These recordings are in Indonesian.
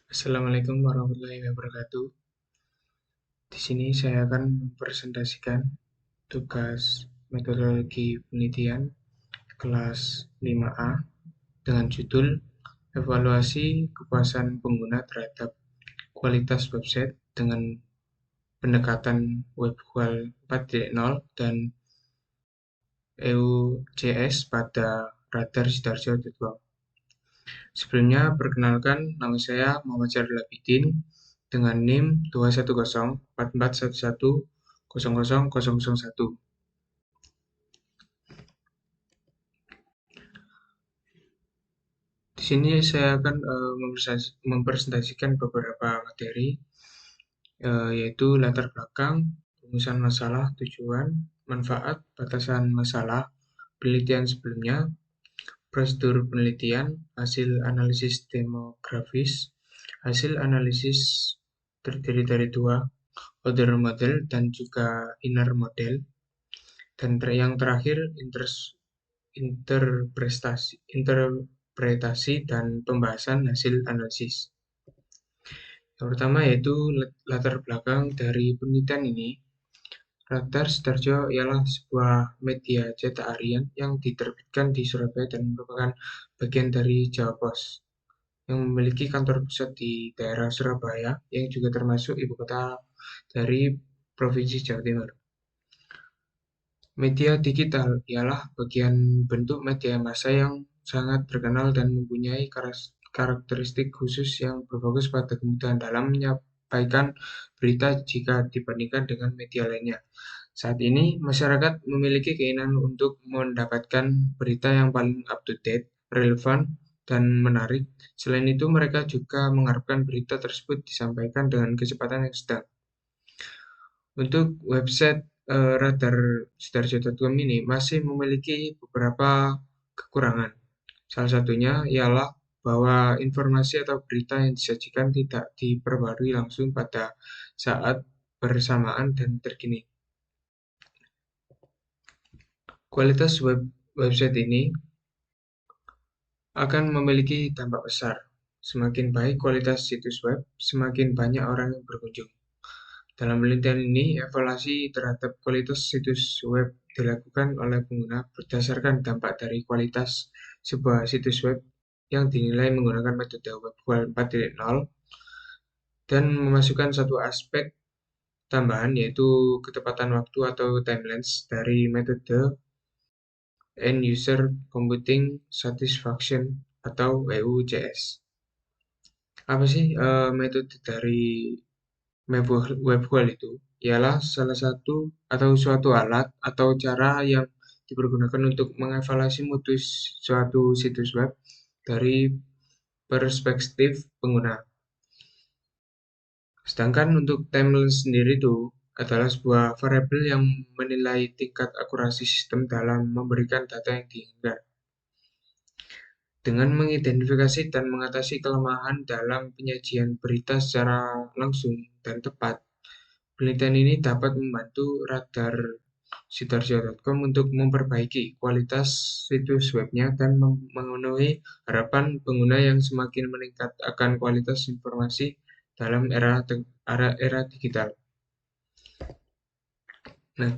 Assalamualaikum warahmatullahi wabarakatuh. Di sini saya akan mempresentasikan tugas metodologi penelitian kelas 5A dengan judul Evaluasi Kepuasan Pengguna Terhadap Kualitas Website dengan Pendekatan WebQual 4.0 dan EUJS pada radarsidarjo.com. Sebelumnya, perkenalkan, nama saya Muhammad Syaril Abidin dengan NIM 2104411000001. Di sini saya akan mempresentasikan beberapa materi, yaitu latar belakang, rumusan masalah, tujuan, manfaat, batasan masalah, penelitian sebelumnya, prosedur penelitian, hasil analisis demografis, hasil analisis terdiri dari dua, outer model dan juga inner model, dan yang terakhir interpretasi dan pembahasan hasil analisis. Yang pertama yaitu latar belakang dari penelitian ini. Radar Sidarjo ialah sebuah media cetak harian yang diterbitkan di Surabaya dan merupakan bagian dari Jawa Pos yang memiliki kantor pusat di daerah Surabaya yang juga termasuk ibu kota dari Provinsi Jawa Timur. Media digital ialah bagian bentuk media massa yang sangat terkenal dan mempunyai karakteristik khusus yang berfokus pada kemudahan dalam menyampaikan berita jika dibandingkan dengan media lainnya. Saat ini, masyarakat memiliki keinginan untuk mendapatkan berita yang paling up-to-date, relevan, dan menarik. Selain itu, mereka juga mengharapkan berita tersebut disampaikan dengan kecepatan yang sedang. Untuk website radarsidarjo.com ini masih memiliki beberapa kekurangan. Salah satunya ialah bahwa informasi atau berita yang disajikan tidak diperbarui langsung pada saat bersamaan dan terkini. Kualitas website ini akan memiliki dampak besar. Semakin baik kualitas situs web, semakin banyak orang yang berkunjung. Dalam penelitian ini, evaluasi terhadap kualitas situs web dilakukan oleh pengguna berdasarkan dampak dari kualitas sebuah situs web yang dinilai menggunakan metode WebQual 4.0 dan memasukkan satu aspek tambahan yaitu ketepatan waktu atau timelines dari metode End User Computing Satisfaction atau EUCS. Apa sih metode dari WebQual itu? Ialah salah satu atau suatu alat atau cara yang dipergunakan untuk mengevaluasi mutu suatu situs web dari perspektif pengguna. Sedangkan untuk timeline sendiri itu adalah sebuah variabel yang menilai tingkat akurasi sistem dalam memberikan data yang diinginkan. Dengan mengidentifikasi dan mengatasi kelemahan dalam penyajian berita secara langsung dan tepat, penelitian ini dapat membantu radarsidarjo.com untuk memperbaiki kualitas situs webnya dan memenuhi harapan pengguna yang semakin meningkat akan kualitas informasi dalam era digital. Nah,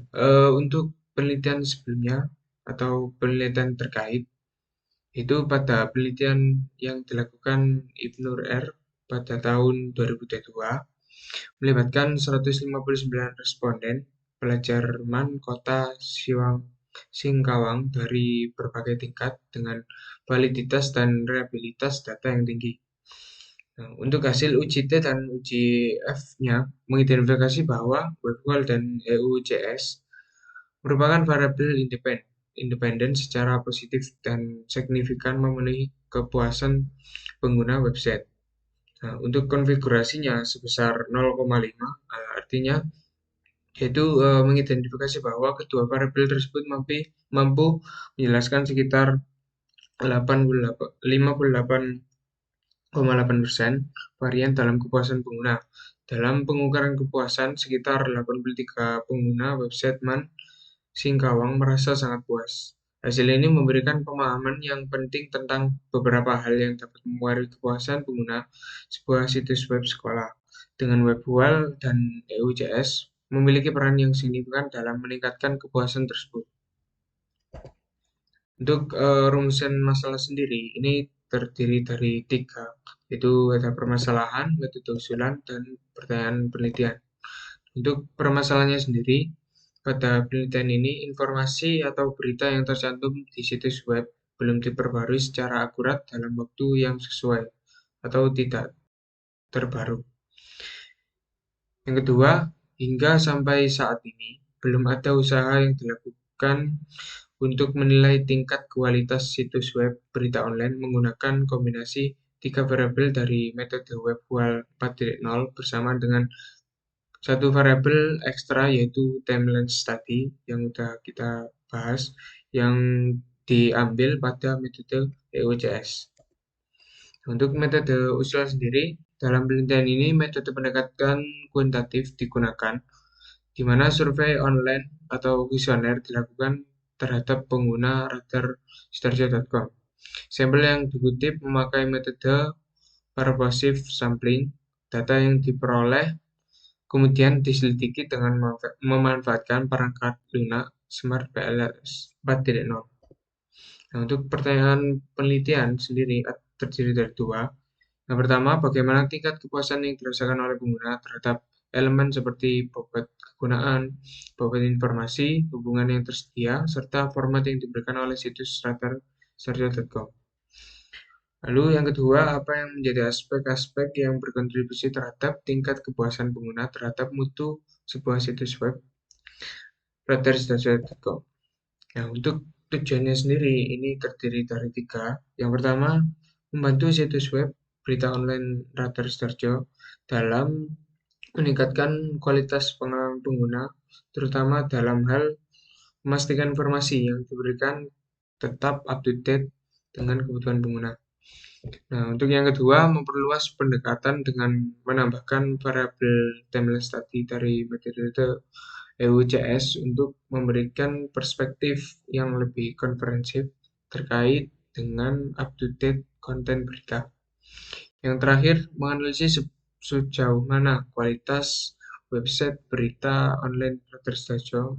untuk penelitian sebelumnya atau penelitian terkait itu pada penelitian yang dilakukan Ibnur R pada tahun 2002 melibatkan 159 responden pelajar MAN Kota Singkawang dari berbagai tingkat dengan validitas dan reliabilitas data yang tinggi. Nah, untuk hasil uji T dan uji F-nya mengidentifikasi bahwa WebQual dan EUCS merupakan variabel independen secara positif dan signifikan memenuhi kepuasan pengguna website. Nah, untuk konfigurasinya sebesar 0,5, artinya yaitu mengidentifikasi bahwa kedua variabel tersebut mampu menjelaskan sekitar 58,8% varian dalam kepuasan pengguna. Dalam pengukuran kepuasan, sekitar 83 pengguna website MAN Singkawang merasa sangat puas. Hasil ini memberikan pemahaman yang penting tentang beberapa hal yang dapat mempengaruhi kepuasan pengguna sebuah situs web sekolah. Dengan WebWal dan EUJS memiliki peran yang signifikan dalam meningkatkan kepuasan tersebut. Untuk rumusan masalah sendiri, ini terdiri dari 3, yaitu ada permasalahan, metode usulan, dan pertanyaan penelitian. Untuk permasalahannya sendiri, pada penelitian ini informasi atau berita yang tercantum di situs web belum diperbarui secara akurat dalam waktu yang sesuai atau tidak terbaru. Yang kedua, hingga sampai saat ini belum ada usaha yang dilakukan untuk menilai tingkat kualitas situs web berita online menggunakan kombinasi 3 variabel dari metode WebWal 4.0 bersama dengan satu variabel ekstra yaitu timeline study yang sudah kita bahas yang diambil pada metode EOCS. Untuk metode usulan sendiri, dalam penelitian ini metode pendekatan kuantitatif digunakan, di mana survei online atau kuesioner dilakukan terhadap pengguna radarsidoarjo.com. Sampel yang dikutip memakai metode pervasive sampling. Data yang diperoleh kemudian diselidiki dengan memanfaatkan perangkat lunak Smart PLS 4.0. Nah, untuk pertanyaan penelitian sendiri terdiri dari 2. Yang pertama, bagaimana tingkat kepuasan yang dirasakan oleh pengguna terhadap elemen seperti bobot kegunaan, bobot informasi, hubungan yang tersedia, serta format yang diberikan oleh situs radarsidoarjo.com. Lalu yang kedua, apa yang menjadi aspek-aspek yang berkontribusi terhadap tingkat kepuasan pengguna terhadap mutu sebuah situs web radarsidoarjo.com. Nah, untuk tujuannya sendiri ini terdiri dari 3. Yang pertama, membantu situs web berita online Radar Sidoarjo dalam meningkatkan kualitas pengalaman pengguna, terutama dalam hal memastikan informasi yang diberikan tetap up to date dengan kebutuhan pengguna. Nah, untuk yang kedua, memperluas pendekatan dengan menambahkan variabel timeline study dari metode EUCS untuk memberikan perspektif yang lebih komprehensif terkait dengan up-to-date konten berita. Yang terakhir, menganalisis sejauh mana kualitas website berita online Radarsidoarjo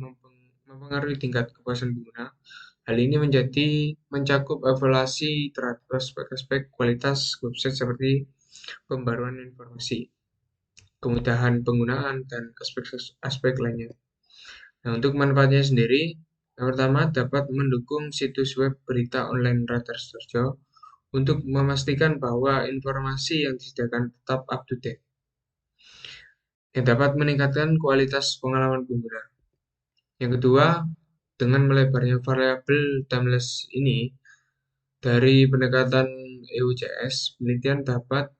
mempengaruhi tingkat kepuasan pengguna. Hal ini mencakup evaluasi terhadap aspek-aspek kualitas website seperti pembaruan informasi, kemudahan penggunaan, dan aspek lainnya. Nah, untuk manfaatnya sendiri, yang pertama dapat mendukung situs web berita online Radarsidoarjo untuk memastikan bahwa informasi yang disediakan tetap up to date, yang dapat meningkatkan kualitas pengalaman pengguna. Yang kedua, dengan melebarnya variabel timeless ini, dari pendekatan EUCS, penelitian dapat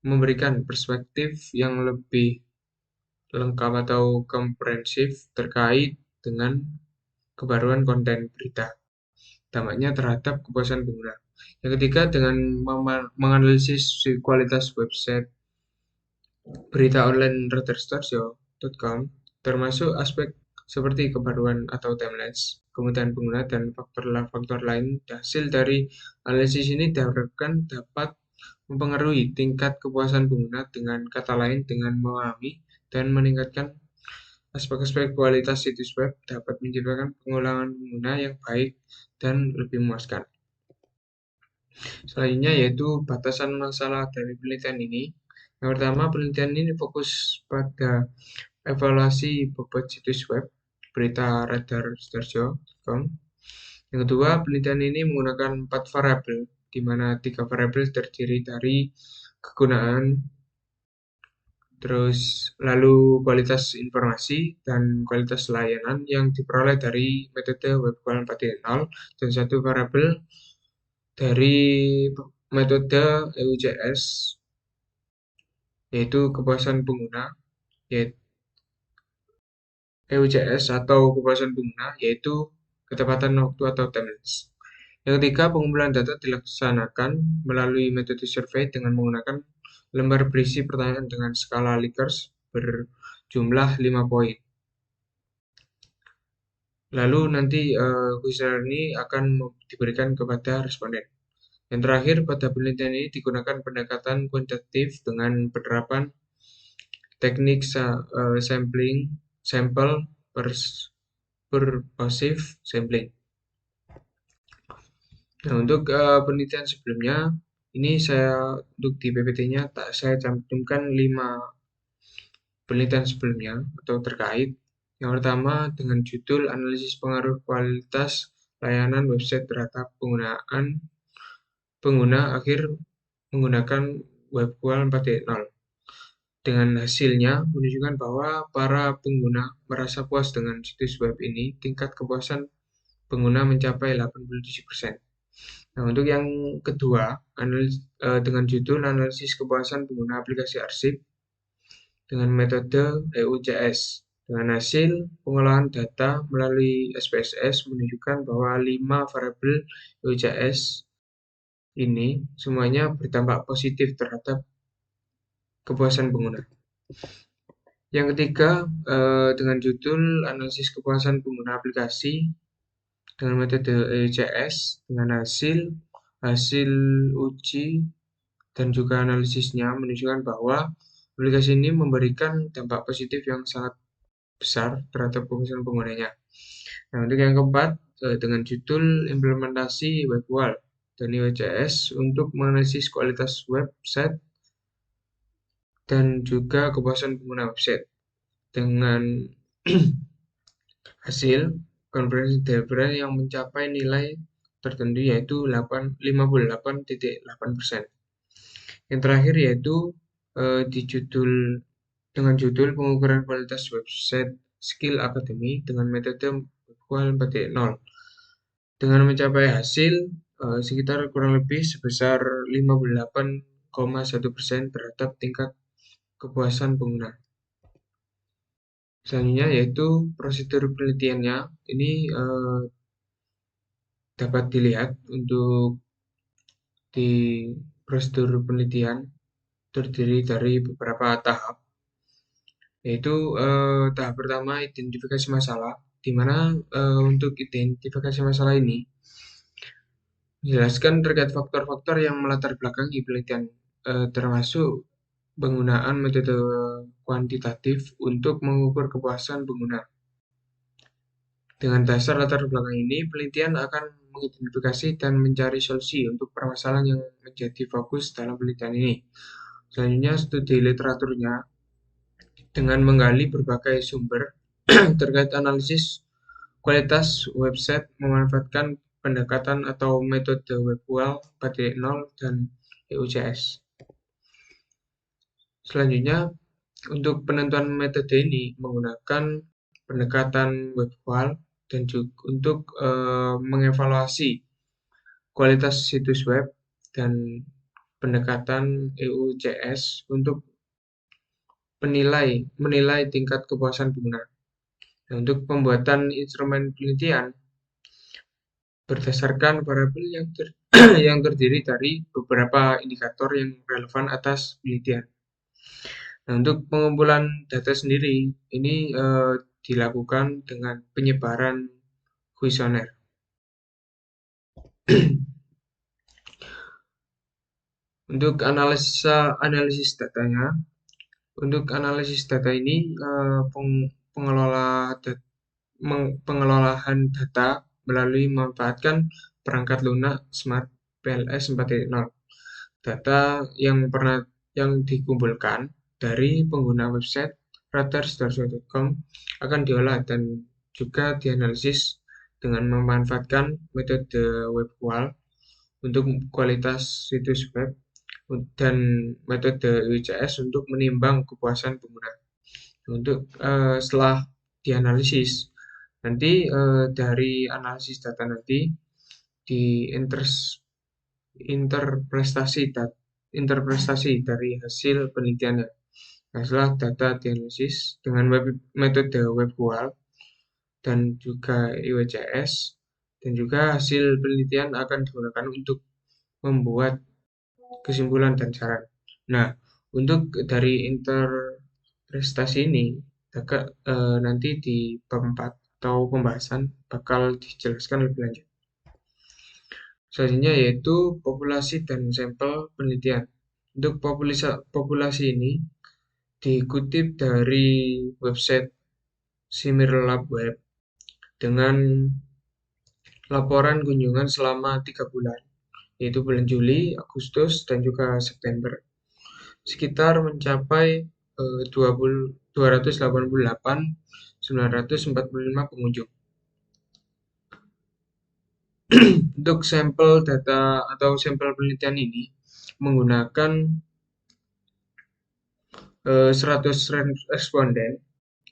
memberikan perspektif yang lebih lengkap atau komprehensif terkait dengan kebaruan konten berita, dampaknya terhadap kepuasan pengguna. Yang ketiga, dengan menganalisis kualitas website berita online radarsidoarjo.com, termasuk aspek seperti kebaruan atau timelines, kemudahan pengguna, dan faktor lain. Hasil dari analisis ini diharapkan dapat mempengaruhi tingkat kepuasan pengguna, dengan kata lain dengan memahami dan meningkatkan aspek-aspek kualitas situs web dapat menciptakan pengolahan pengguna yang baik dan lebih memuaskan. Selanjutnya yaitu batasan masalah dari penelitian ini. Yang pertama, penelitian ini fokus pada evaluasi bobot situs web berita radarsidoarjo.com. Yang kedua, penelitian ini menggunakan 4 variabel, di mana 3 variabel terdiri dari kegunaan, terus lalu kualitas informasi dan kualitas layanan yang diperoleh dari metode WebWal 4.0 dan satu variabel dari metode EUCS yaitu kepuasan pengguna, yaitu EUCS atau kepuasan pengguna, yaitu ketepatan waktu atau timelines. Yang ketiga, pengumpulan data dilaksanakan melalui metode survei dengan menggunakan lembar berisi pertanyaan dengan skala Likert berjumlah 5 poin. Lalu nanti kuesioner ini akan diberikan kepada responden. Yang terakhir, pada penelitian ini digunakan pendekatan kuantitatif dengan penerapan teknik sampling, sampel pervasive sampling. Nah, untuk penelitian sebelumnya, ini untuk di PPT-nya saya cantumkan 5 penelitian sebelumnya atau terkait. Yang pertama dengan judul analisis pengaruh kualitas layanan website terhadap pengguna akhir menggunakan web QL 4.0. Dengan hasilnya menunjukkan bahwa para pengguna merasa puas dengan situs web ini, tingkat kepuasan pengguna mencapai 87%. Nah, untuk yang kedua, dengan judul analisis kepuasan pengguna aplikasi arsip dengan metode EUCS. Dengan hasil pengolahan data melalui SPSS menunjukkan bahwa 5 variabel EUCS ini semuanya berdampak positif terhadap kepuasan pengguna. Yang ketiga, dengan judul analisis kepuasan pengguna aplikasi dengan metode EUCS dengan hasil uji dan juga analisisnya menunjukkan bahwa aplikasi ini memberikan dampak positif yang sangat besar terhadap kepuasan penggunanya. Nah, untuk yang keempat, dengan judul implementasi web wall dan EUCS untuk menganalisis kualitas website dan juga kepuasan pengguna website dengan hasil konferensi Delbran yang mencapai nilai tertentu yaitu 58,8%. Yang terakhir yaitu dengan judul pengukuran kualitas website skill academy dengan metode WebQual 4.0 dengan mencapai hasil sekitar kurang lebih sebesar 58,1% terhadap tingkat kepuasan pengguna. Selanjutnya yaitu prosedur penelitiannya. Ini dapat dilihat untuk di prosedur penelitian terdiri dari beberapa tahap, yaitu tahap pertama identifikasi masalah, di mana untuk identifikasi masalah ini menjelaskan terkait faktor-faktor yang melatar belakangi penelitian, termasuk penggunaan metode kuantitatif untuk mengukur kepuasan pengguna. Dengan dasar latar belakang ini, penelitian akan mengidentifikasi dan mencari solusi untuk permasalahan yang menjadi fokus dalam penelitian ini. Selanjutnya, studi literaturnya dengan menggali berbagai sumber terkait analisis kualitas website memanfaatkan pendekatan atau metode WebQual 4.0 dan EUCS. Selanjutnya, untuk penentuan metode ini menggunakan pendekatan WebQual dan juga untuk mengevaluasi kualitas situs web dan pendekatan EUCS untuk menilai tingkat kepuasan pengguna. Nah, untuk pembuatan instrumen penelitian berdasarkan variabel yang terdiri dari beberapa indikator yang relevan atas penelitian. Nah, untuk pengumpulan data sendiri ini dilakukan dengan penyebaran kuesioner. Untuk analisis datanya, untuk analisis data ini pengelolaan data melalui memanfaatkan perangkat lunak Smart PLS 4.0. Data yang dikumpulkan dari pengguna website radarsidoarjo.com akan diolah dan juga dianalisis dengan memanfaatkan metode WebQual untuk kualitas situs web dan metode EUCS untuk menimbang kepuasan pengguna. Untuk setelah dianalisis, nanti dari analisis data nanti di interpretasi dari hasil penelitiannya. Nah, setelah data dianalisis dengan metode WebQual dan juga EUCS dan juga hasil penelitian akan digunakan untuk membuat kesimpulan dan saran. Nah, untuk dari interpretasi ini nanti di bab 4 atau pembahasan bakal dijelaskan lebih lanjut. Selanjutnya yaitu populasi dan sampel penelitian. Untuk populasi ini dikutip dari website Similarlab Web dengan laporan kunjungan selama 3 bulan, yaitu bulan Juli, Agustus, dan juga September. Sekitar mencapai 288.945 pengunjung. Untuk sampel data atau sampel penelitian ini menggunakan 100 responden,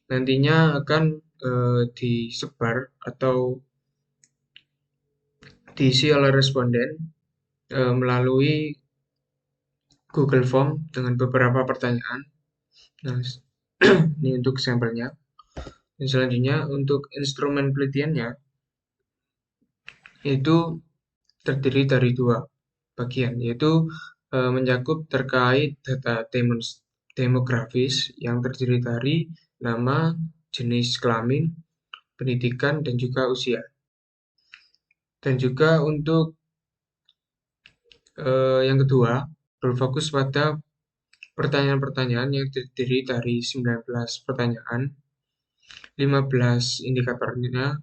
nantinya akan disebar atau diisi oleh responden melalui Google Form dengan beberapa pertanyaan. Nah, ini untuk sampelnya. Dan selanjutnya untuk instrumen penelitiannya itu terdiri dari 2 bagian, yaitu mencakup terkait data demografis yang terdiri dari nama, jenis kelamin, pendidikan, dan juga usia. Dan juga untuk yang kedua, berfokus pada pertanyaan-pertanyaan yang terdiri dari 19 pertanyaan, 15 indikatornya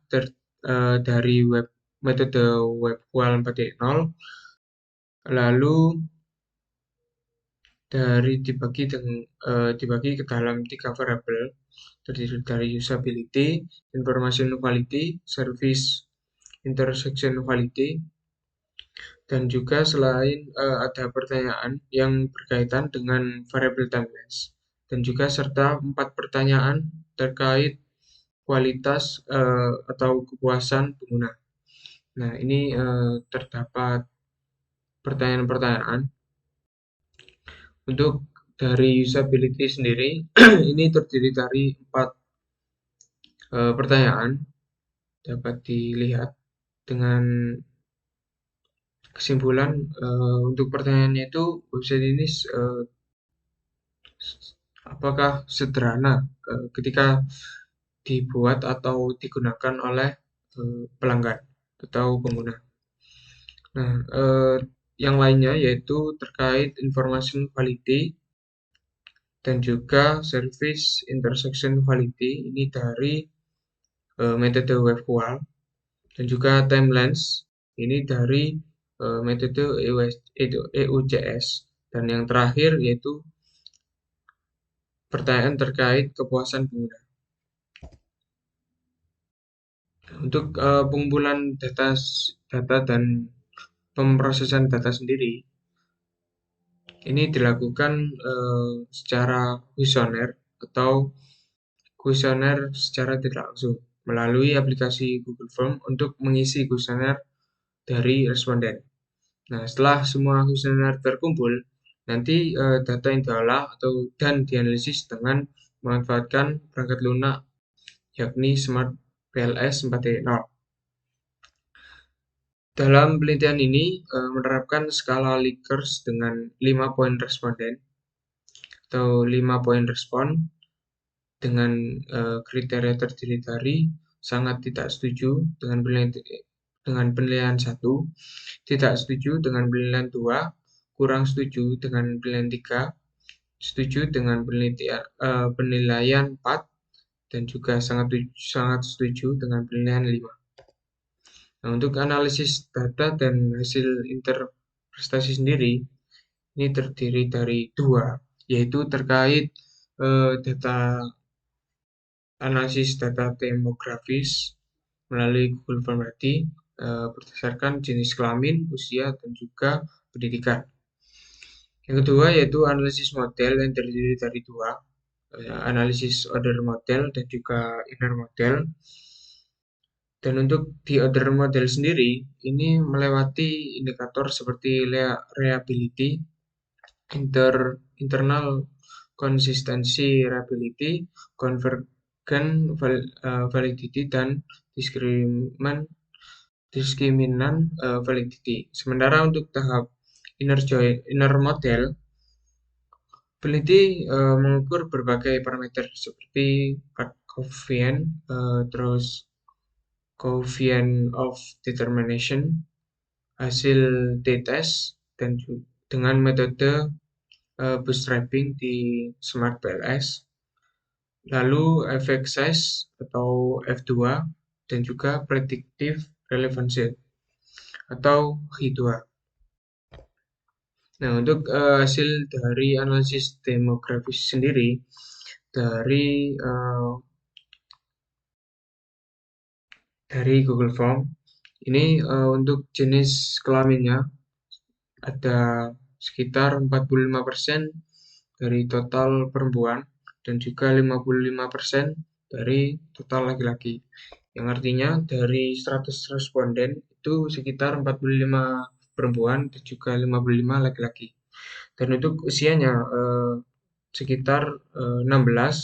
dari metode WebQual 4.0, lalu dibagi ke dalam 3 variabel, terdiri dari usability, information quality, service intersection quality, dan juga selain ada pertanyaan yang berkaitan dengan variabel timelines, dan juga serta 4 pertanyaan terkait kualitas atau kepuasan pengguna. Nah, ini terdapat pertanyaan-pertanyaan. Untuk dari usability sendiri, ini terdiri dari 4 pertanyaan, dapat dilihat dengan kesimpulan untuk pertanyaannya itu website ini apakah sederhana ketika dibuat atau digunakan oleh pelanggan atau pengguna. Nah, yang lainnya yaitu terkait information quality dan juga service intersection quality, ini dari metode WebQual, dan juga timelines ini dari metode EUJS, dan yang terakhir yaitu pertanyaan terkait kepuasan pengguna. Untuk pengumpulan data dan pemrosesan data sendiri ini dilakukan secara kuesioner atau kuesioner secara tidak langsung melalui aplikasi Google Form untuk mengisi kuesioner dari responden. Nah, setelah semua kuesioner terkumpul, nanti data yang diolah dan dianalisis dengan memanfaatkan perangkat lunak, yakni Smart PLS 4.0. Dalam penelitian ini menerapkan skala Likert dengan 5 poin responden atau 5 poin respon dengan kriteria terdiri dari sangat tidak setuju dengan penilaian 1, tidak setuju dengan penilaian 2, kurang setuju dengan penilaian 3, setuju dengan penilaian 4, dan juga sangat setuju dengan penilaian 5. Nah, untuk analisis data dan hasil interpretasi sendiri, ini terdiri dari 2, yaitu terkait analisis data demografis melalui Google Form tadi, berdasarkan jenis kelamin, usia, dan juga pendidikan. Yang kedua yaitu analisis model yang terdiri dari 2, analisis outer model dan juga inner model. Dan untuk di outer model sendiri, ini melewati indikator seperti reliability, internal consistency reliability, convergent validity, dan diskriminan validity. Sementara untuk tahap inner model, peneliti mengukur berbagai parameter seperti cut coefficient, terus coefficient of determination, hasil t-test, dan dengan metode bootstrapping di Smart PLS, lalu efek size atau F2, dan juga predictive relevance atau H2. Nah, untuk hasil dari analisis demografis sendiri dari Google Form ini, untuk jenis kelaminnya ada sekitar 45% dari total perempuan dan juga 55% dari total laki-laki. Yang artinya dari 100 responden itu sekitar 45 perempuan dan juga 55 laki-laki. Dan untuk usianya sekitar 16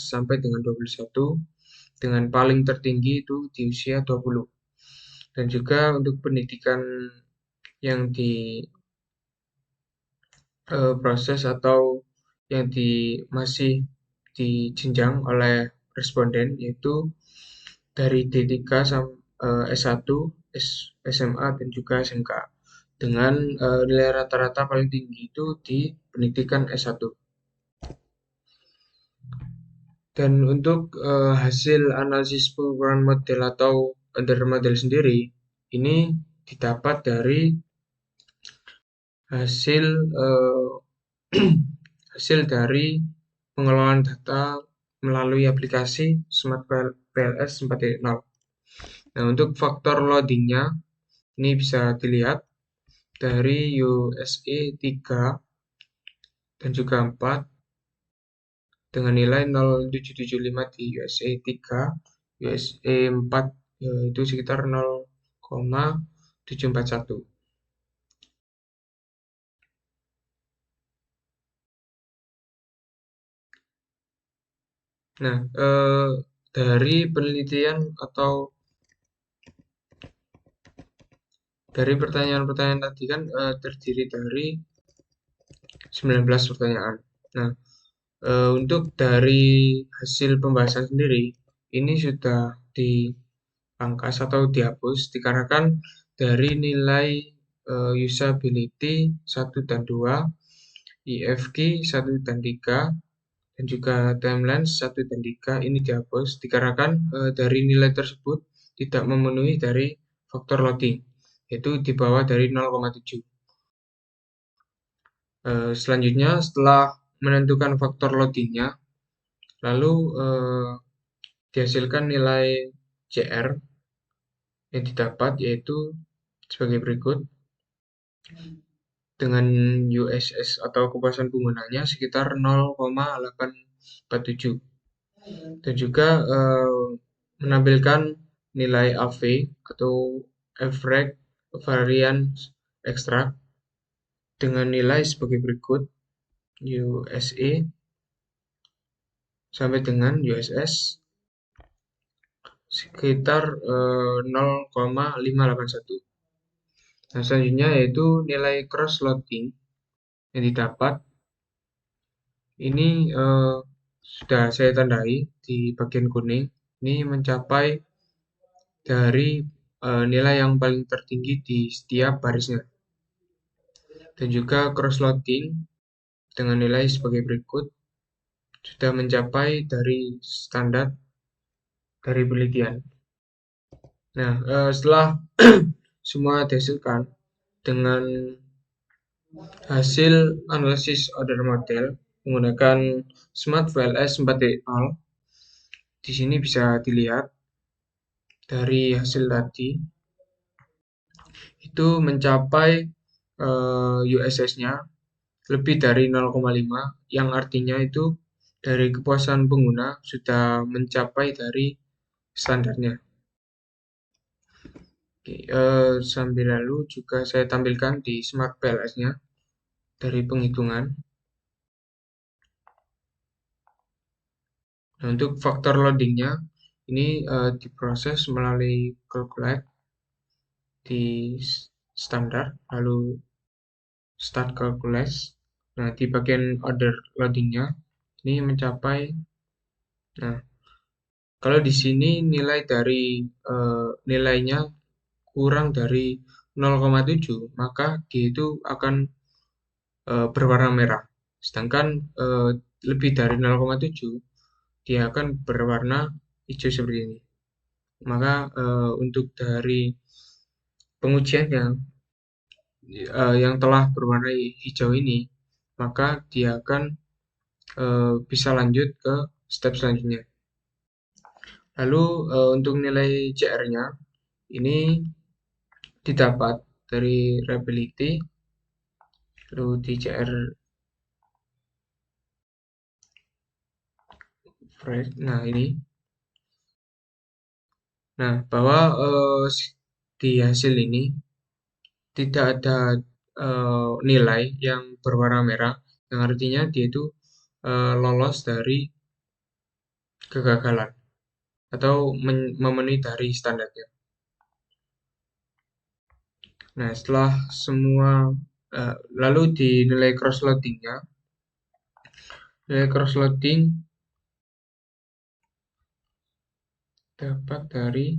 sampai dengan 21, dengan paling tertinggi itu di usia 20. Dan juga untuk pendidikan yang proses atau yang masih dijenjang oleh responden, yaitu dari D3 S1, SMA, dan juga SMK, dengan nilai rata-rata paling tinggi itu di pendidikan S1. Dan untuk hasil analisis pengukuran model atau under model sendiri, ini didapat dari hasil hasil dari pengelolaan data melalui aplikasi Smart PLS 4.0. Nah, untuk faktor loadingnya ini bisa dilihat dari USA 3 dan juga 4 dengan nilai 0,775 di USA 3, USA 4 itu sekitar 0,741. Nah, dari penelitian atau dari pertanyaan-pertanyaan tadi kan terdiri dari 19 pertanyaan. Nah, untuk dari hasil pembahasan sendiri, ini sudah dipangkas atau dihapus dikarenakan dari nilai usability 1 dan 2, IFG 1 dan 3, dan juga timeline 1 dan 3 ini dihapus dikarenakan dari nilai tersebut tidak memenuhi dari faktor loading, yaitu di bawah dari 0,7. Selanjutnya setelah menentukan faktor loadingnya, lalu dihasilkan nilai CR yang didapat yaitu sebagai berikut, dengan USS atau kepuasan penggunanya sekitar 0,847, dan juga menampilkan nilai AV atau average variance extract dengan nilai sebagai berikut, USA sampai dengan USS sekitar 0,581. Nah, selanjutnya yaitu nilai cross loading yang didapat. Ini sudah saya tandai di bagian kuning. Ini mencapai dari nilai yang paling tertinggi di setiap barisnya. Dan juga cross loading dengan nilai sebagai berikut sudah mencapai dari standar dari penelitian. Nah, setelah semua dihasilkan dengan hasil analisis order model menggunakan Smart PLS 4.0, di sini bisa dilihat dari hasil tadi itu mencapai USS-nya lebih dari 0,5, yang artinya itu dari kepuasan pengguna sudah mencapai dari standarnya. Oke, sambil lalu juga saya tampilkan di Smart PLS-nya dari penghitungan. Nah, untuk faktor loadingnya ini diproses melalui calculate di standar, lalu start calculate. Nah, di bagian order loadingnya ini mencapai, nah Kalau di sini nilainya kurang dari 0,7, maka dia itu akan berwarna merah. Sedangkan lebih dari 0,7, dia akan berwarna hijau seperti ini. Maka untuk dari pengujian yang telah berwarna hijau ini, maka dia akan bisa lanjut ke step selanjutnya. Lalu untuk nilai CR-nya ini didapat dari readability, lalu di CR phrase. Nah ini, nah bahwa di hasil ini tidak ada nilai yang berwarna merah, yang artinya dia itu lolos dari kegagalan atau memenuhi dari standarnya. Nah, setelah semua lalu di nilai cross-loadingnya, nilai cross-loading dapat dari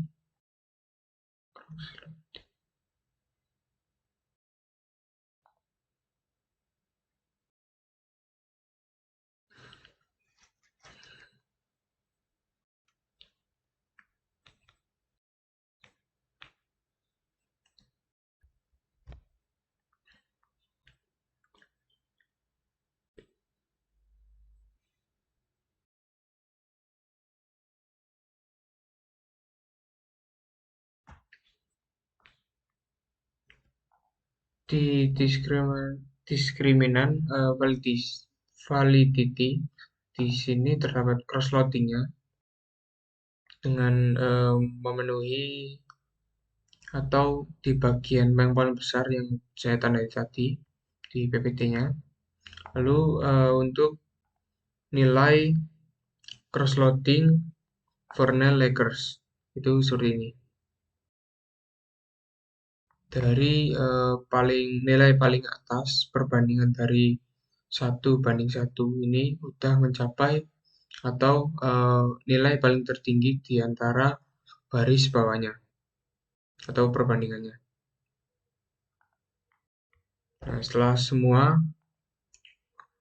di diskriminan validity di sini terdapat cross-loadingnya dengan memenuhi atau di bagian yang paling besar yang saya tandai tadi di PPT-nya. Lalu untuk nilai cross-loading Vernel Lakers itu seperti ini. Dari nilai paling atas perbandingan dari 1:1 ini udah mencapai atau nilai paling tertinggi di antara baris bawahnya atau perbandingannya. Nah, setelah semua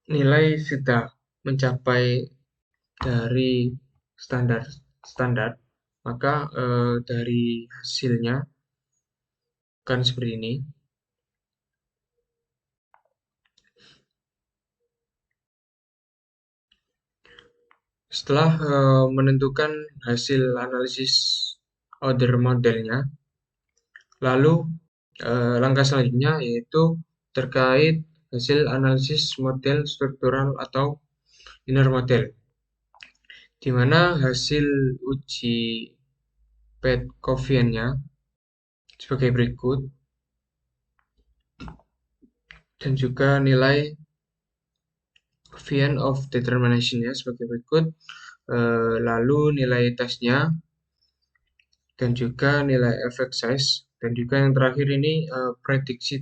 nilai sudah mencapai dari standar standar, maka dari hasilnya kan seperti ini. Setelah menentukan hasil analisis order modelnya, lalu langkah selanjutnya yaitu terkait hasil analisis model struktural atau inner model, di mana hasil uji Petkovian-nya sebagai berikut, dan juga nilai Coefficient of Determination-nya sebagai berikut, lalu nilai tesnya, dan juga nilai effect size, dan juga yang terakhir ini prediksi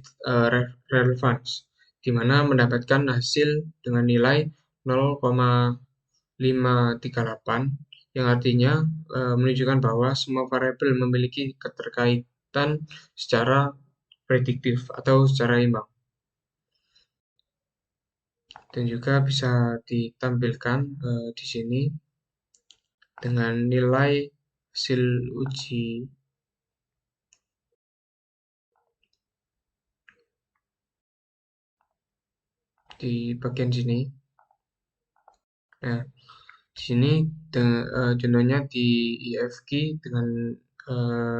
relevance, di mana mendapatkan hasil dengan nilai 0,538 yang artinya menunjukkan bahwa semua variabel memiliki keterkaitan secara prediktif atau secara imbang. Dan juga bisa ditampilkan di sini dengan nilai hasil uji di bagian sini. Nah, di sini contohnya di IFQ dengan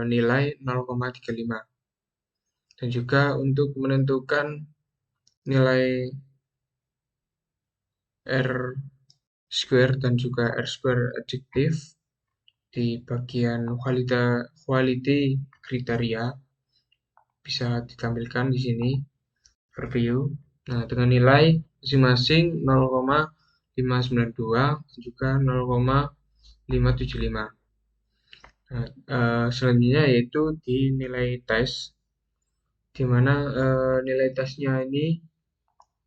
nilai 0,35. Dan juga untuk menentukan nilai R square dan juga R square adjektif di bagian quality kriteria bisa ditampilkan di sini review. Nah, dengan nilai masing-masing 0,592 dan juga 0,575. Nah, selanjutnya yaitu di nilai tes, di mana nilai tesnya ini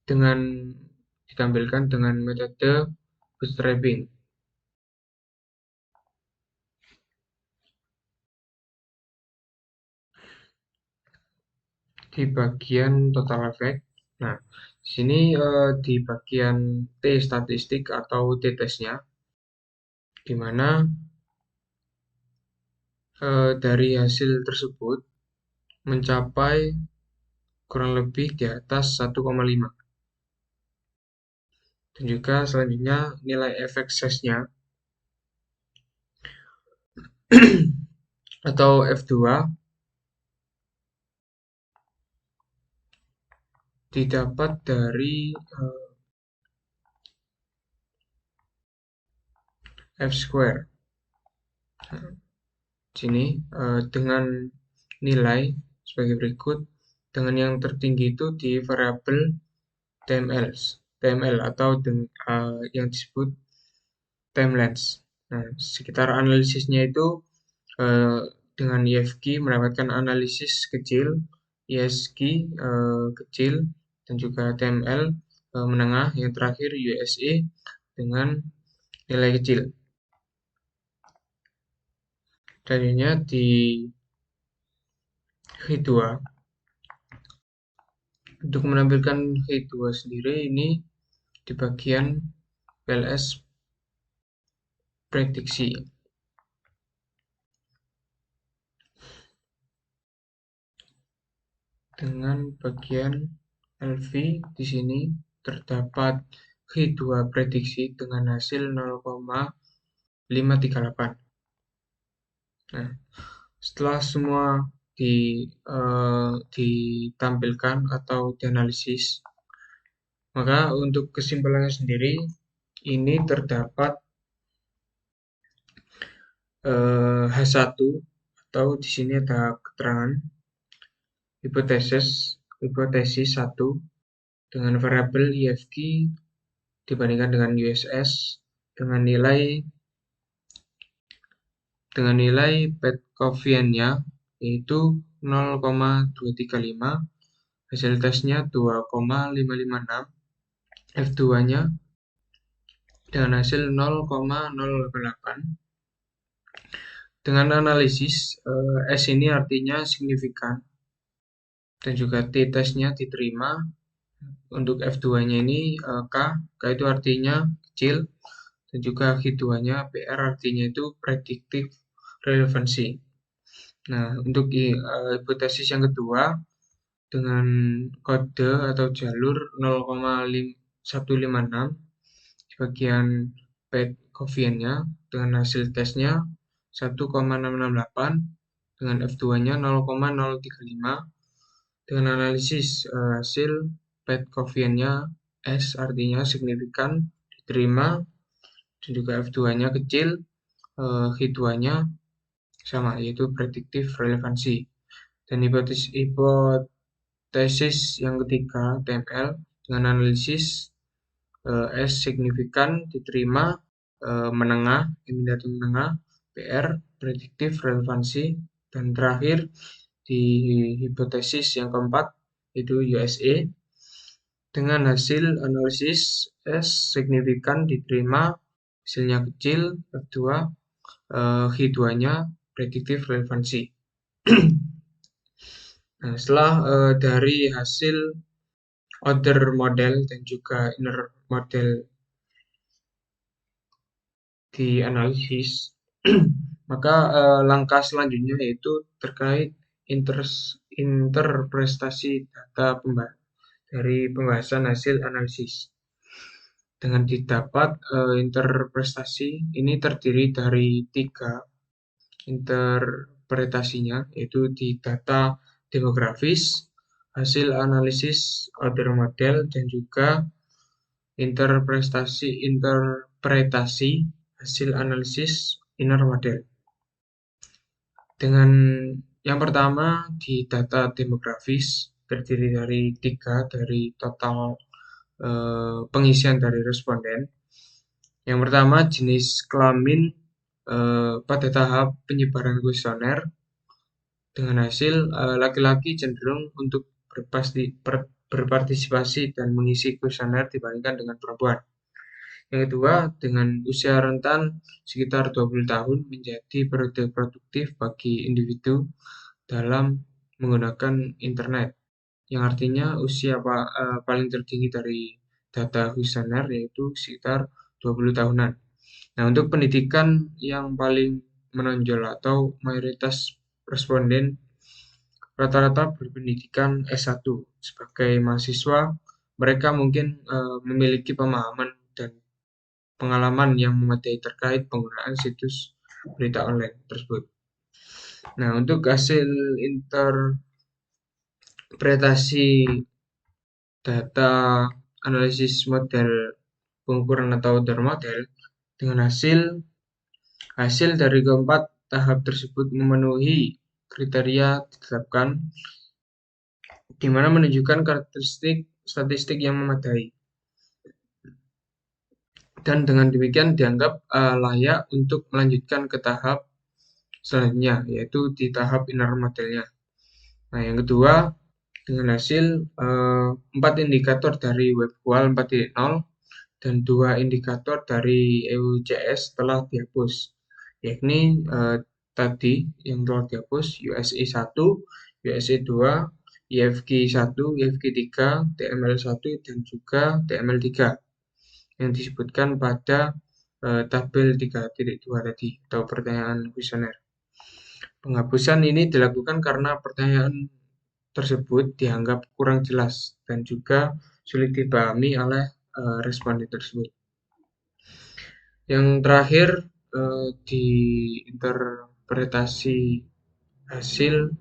dengan ditampilkan dengan metode bootstrapping. di bagian total effect. Nah, di sini di bagian T statistik atau T testnya, di mana dari hasil tersebut mencapai kurang lebih di atas 1,5. Dan juga selanjutnya nilai efek size-nya atau F2 didapat dari F square. Nah, sini dengan nilai sebagai berikut, dengan yang tertinggi itu di variabel TML atau yang disebut time length. Nah, sekitar analisisnya itu dengan IFG mendapatkan analisis kecil, ISG kecil, dan juga TML menengah, yang terakhir USA dengan nilai kecil. Selanjutnya di H2, untuk menampilkan H2 sendiri ini di bagian PLS prediksi. Dengan bagian LV di sini terdapat H2 prediksi dengan hasil 0,538. Nah, setelah semua ditampilkan atau dianalisis, maka untuk kesimpulannya sendiri ini terdapat H1 atau di sini ada keterangan hipotesis 1 dengan variabel IFG dibandingkan dengan USS dengan nilai Petkovian-nya yaitu 0,235, hasil tesnya 2,556, F2-nya dengan hasil 0,088. Dengan analisis S ini artinya signifikan dan juga T tesnya diterima. Untuk F2-nya ini K itu artinya kecil, dan juga H2-nya PR artinya itu predictive relevancy. Nah, untuk hipotesis yang kedua dengan kode atau jalur 0,156 di bagian Petkovian-nya dengan hasil tesnya 1,668 dengan F2-nya 0,035 dengan analisis hasil Petkovian-nya S artinya signifikan diterima dan juga F2-nya kecil, H2-nya sama yaitu predictive relevancy. Dan hipotesis yang ketiga TML dengan analisis S signifikan diterima, menengah, imitatif menengah, PR predictive relevancy, dan terakhir di hipotesis yang keempat itu USA dengan hasil analisis S signifikan diterima, hasilnya kecil, F2, H2-nya predictive relevancy. Nah, setelah dari hasil outer model dan juga inner model dianalisis, maka langkah selanjutnya yaitu terkait interpretasi data dari pembahasan hasil analisis. Dengan didapat interpretasi ini terdiri dari 3 interpretasinya, yaitu di data demografis, hasil analisis outer model, dan juga interpretasi hasil analisis inner model. Dengan yang pertama di data demografis terdiri dari 3 dari total pengisian dari responden. Yang pertama jenis kelamin pada tahap penyebaran kuesioner dengan hasil laki-laki cenderung untuk berpartisipasi dan mengisi kuesioner dibandingkan dengan perempuan. Yang kedua, dengan usia rentan sekitar 20 tahun menjadi periode produktif bagi individu dalam menggunakan internet. yang artinya usia paling tertinggi dari data kuesioner yaitu sekitar 20 tahunan. Nah, untuk pendidikan yang paling menonjol atau mayoritas responden rata-rata berpendidikan S1. Sebagai mahasiswa, mereka mungkin memiliki pemahaman dan pengalaman yang memadai terkait penggunaan situs berita online tersebut. Nah, untuk hasil interpretasi data analisis model pengukuran atau Dor model dengan hasil dari keempat tahap tersebut memenuhi kriteria ditetapkan, di mana menunjukkan karakteristik statistik yang memadai. Dan dengan demikian dianggap layak untuk melanjutkan ke tahap selanjutnya, yaitu di tahap inner modelnya. Nah, yang kedua, dengan hasil 4 indikator dari WebQual 4.0 dan 2 indikator dari EUCS telah dihapus, yakni tadi yang telah dihapus USI 1, USI 2, IFG 1, IFG 3, TML 1, dan juga TML 3 yang disebutkan pada tabel 3.2 tadi atau pertanyaan kuesioner. Penghapusan ini dilakukan karena pertanyaan tersebut dianggap kurang jelas dan juga sulit dipahami oleh responden tersebut. Yang terakhir, di interpretasi hasil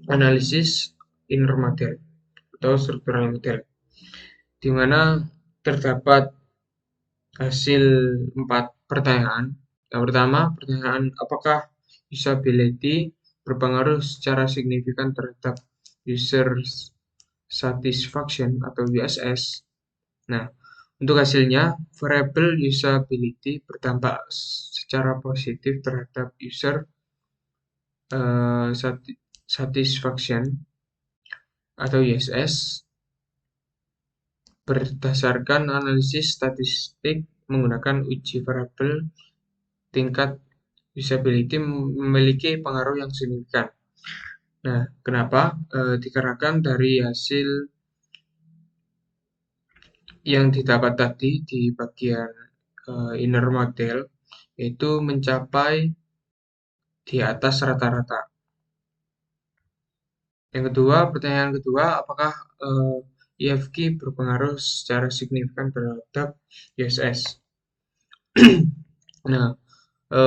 analisis inner model atau struktural model, di mana terdapat hasil 4 pertanyaan. Yang pertama, pertanyaan apakah usability berpengaruh secara signifikan terhadap user satisfaction atau USS. Nah, untuk hasilnya, variable usability berdampak secara positif terhadap user satisfaction atau USS berdasarkan analisis statistik menggunakan uji variabel tingkat usability memiliki pengaruh yang signifikan. Nah, kenapa? Dikarenakan dari hasil yang didapat tadi di bagian inner model itu mencapai di atas rata-rata. Yang kedua, pertanyaan kedua, apakah IFG berpengaruh secara signifikan terhadap USS? Nah,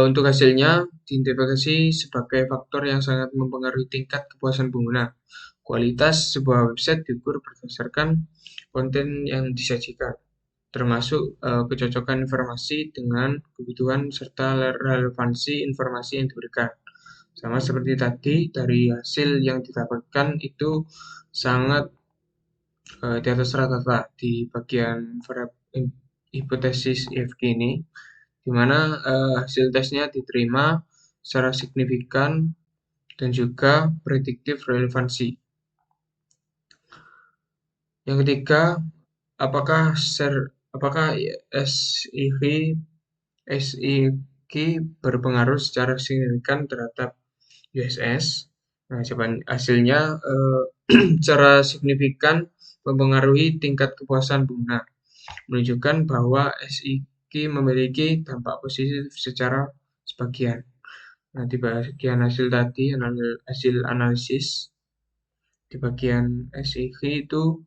untuk hasilnya diidentifikasi sebagai faktor yang sangat mempengaruhi tingkat kepuasan pengguna. Kualitas sebuah website diukur berdasarkan konten yang disajikan, termasuk kecocokan informasi dengan kebutuhan serta relevansi informasi yang diberikan. Sama seperti tadi, dari hasil yang didapatkan itu sangat di atas rata-rata di bagian hipotesis IFG ini, di mana hasil tesnya diterima secara signifikan dan juga prediktif relevansi. Yang ketiga, apakah SIG berpengaruh secara signifikan terhadap USS? Nah, hasilnya secara signifikan mempengaruhi tingkat kepuasan pengguna, menunjukkan bahwa SIG memiliki dampak positif secara sebagian. Nah, di bagian hasil tadi, hasil analisis, di bagian SIG itu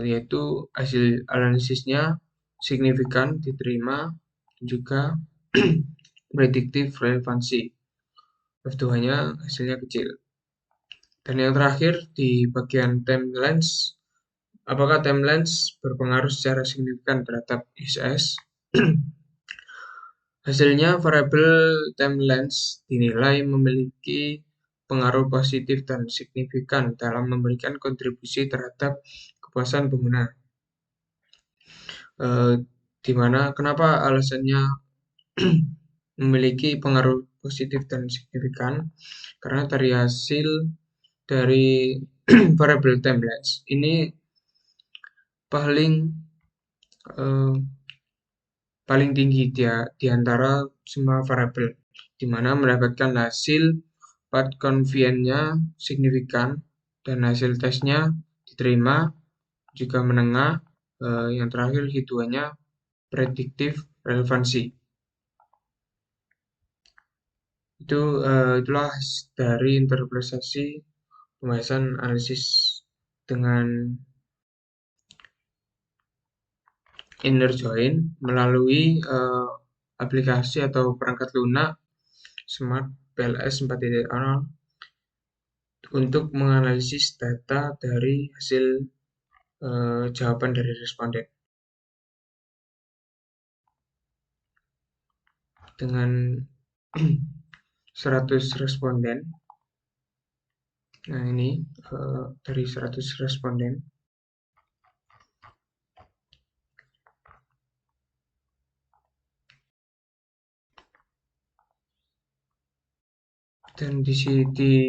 yaitu hasil analisisnya signifikan diterima juga prediktif relevansi. F2-nya hasilnya kecil. Dan yang terakhir di bagian timelines, apakah timelines berpengaruh secara signifikan terhadap USS? Hasilnya variabel timelines dinilai memiliki pengaruh positif dan signifikan dalam memberikan kontribusi terhadap kepuasan pengguna. Di mana kenapa alasannya memiliki pengaruh positif dan signifikan? Karena dari hasil dari variable timelines ini paling tinggi di antara semua variabel, di mana mendapatkan hasil path convenience-nya signifikan dan hasil tesnya diterima. Jika menengah, yang terakhir hitungannya prediktif relevansi. Itulah dari interpretasi pembahasan analisis dengan inner join melalui aplikasi atau perangkat lunak Smart PLS 4.0 untuk menganalisis data dari hasil jawaban dari responden. Dengan 100 responden, nah ini dari 100 responden, dan di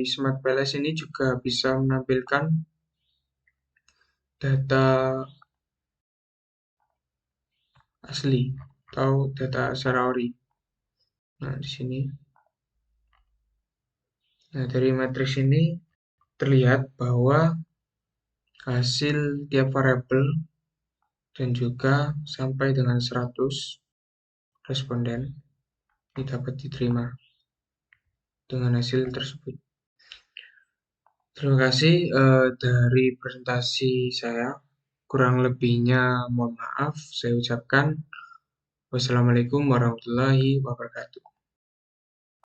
Smart PLS ini juga bisa menampilkan data asli atau data secara ori. Nah, di sini. Nah, dari matriks ini terlihat bahwa hasil tiap variabel dan juga sampai dengan 100 responden ini dapat diterima dengan hasil tersebut. Terima kasih dari presentasi saya. Kurang lebihnya mohon maaf. Saya ucapkan wassalamualaikum warahmatullahi wabarakatuh.